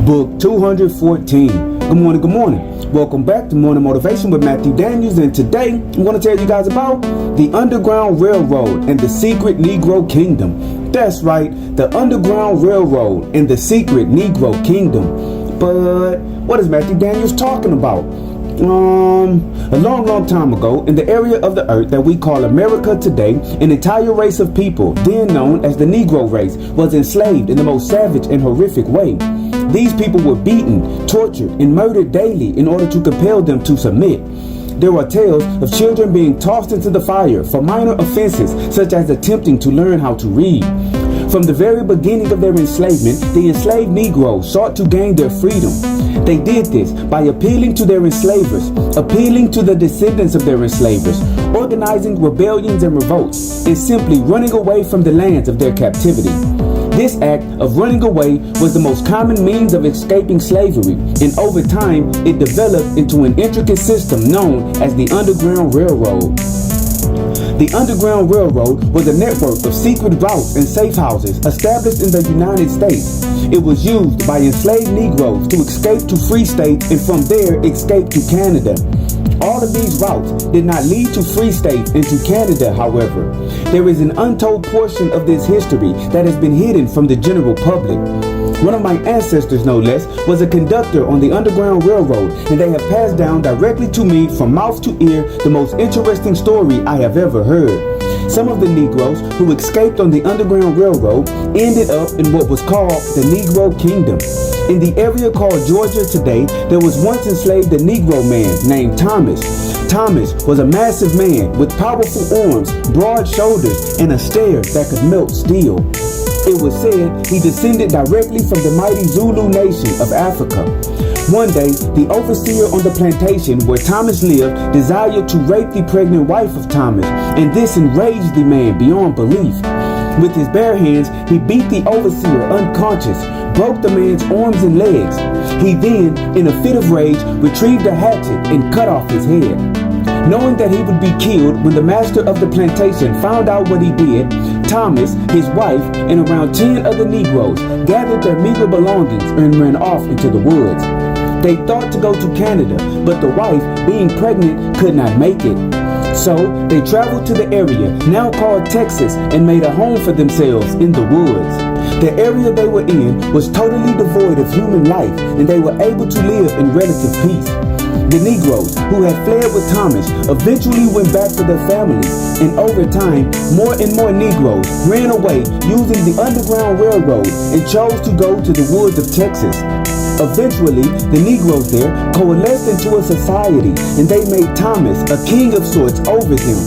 Book 214. Good morning, good morning. Welcome back to Morning Motivation with Matthew Daniels, and today I'm going to tell you guys about the Underground Railroad and the secret Negro Kingdom. That's right, the Underground Railroad and the secret Negro Kingdom. But what is Matthew Daniels talking about? A long time ago, in the area of the earth that we call America today, an entire race of people, then known as the Negro race, was enslaved in the most savage and horrific way. These people were beaten, tortured, and murdered daily in order to compel them to submit. There are tales of children being tossed into the fire for minor offenses, such as attempting to learn how to read. From the very beginning of their enslavement, the enslaved Negroes sought to gain their freedom. They did this by appealing to their enslavers, appealing to the descendants of their enslavers, organizing rebellions and revolts, and simply running away from the lands of their captivity. This act of running away was the most common means of escaping slavery, and over time, it developed into an intricate system known as the Underground Railroad. The Underground Railroad was a network of secret routes and safe houses established in the United States. It was used by enslaved Negroes to escape to free states and from there escape to Canada. All of these routes did not lead to free states and to Canada, however. There is an untold portion of this history that has been hidden from the general public. One of my ancestors, no less, was a conductor on the Underground Railroad, and they have passed down directly to me from mouth to ear the most interesting story I have ever heard. Some of the Negroes who escaped on the Underground Railroad ended up in what was called the Negro Kingdom. In the area called Georgia today, there was once enslaved a Negro man named Thomas. Thomas was a massive man with powerful arms, broad shoulders, and a stare that could melt steel. It was said he descended directly from the mighty Zulu nation of Africa. One day, the overseer on the plantation where Thomas lived desired to rape the pregnant wife of Thomas, and this enraged the man beyond belief. With his bare hands, he beat the overseer unconscious, broke the man's arms and legs. He then, in a fit of rage, retrieved a hatchet and cut off his head. Knowing that he would be killed when the master of the plantation found out what he did, Thomas, his wife, and around 10 other Negroes gathered their meager belongings and ran off into the woods. They thought to go to Canada, but the wife, being pregnant, could not make it. So they traveled to the area, now called Texas, and made a home for themselves in the woods. The area they were in was totally devoid of human life, and they were able to live in relative peace. The Negroes, who had fled with Thomas, eventually went back to their families, and over time, more and more Negroes ran away using the Underground Railroad and chose to go to the woods of Texas. Eventually, the Negroes there coalesced into a society, and they made Thomas a king of sorts over them.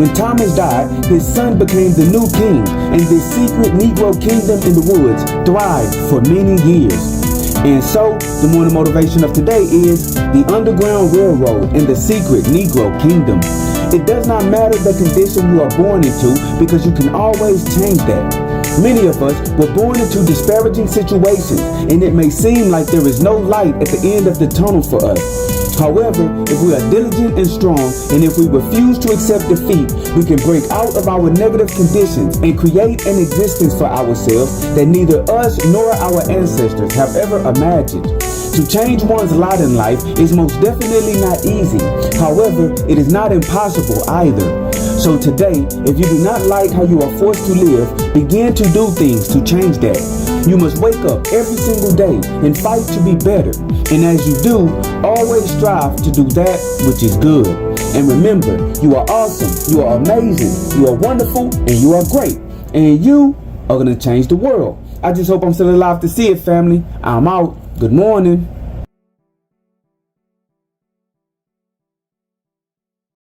When Thomas died, his son became the new king, and this secret Negro kingdom in the woods thrived for many years. And so, the morning motivation of today is the Underground Railroad and the secret Negro Kingdom. It does not matter the condition you are born into, because you can always change that. Many of us were born into disparaging situations, and it may seem like there is no light at the end of the tunnel for us. However, if we are diligent and strong, and if we refuse to accept defeat, we can break out of our negative conditions and create an existence for ourselves that neither us nor our ancestors have ever imagined. To change one's lot in life is most definitely not easy. However, it is not impossible either. So today, if you do not like how you are forced to live, begin to do things to change that. You must wake up every single day and fight to be better. And as you do, always strive to do that which is good. And remember, you are awesome, you are amazing, you are wonderful, and you are great. And you are going to change the world. I just hope I'm still alive to see it, family. I'm out. Good morning.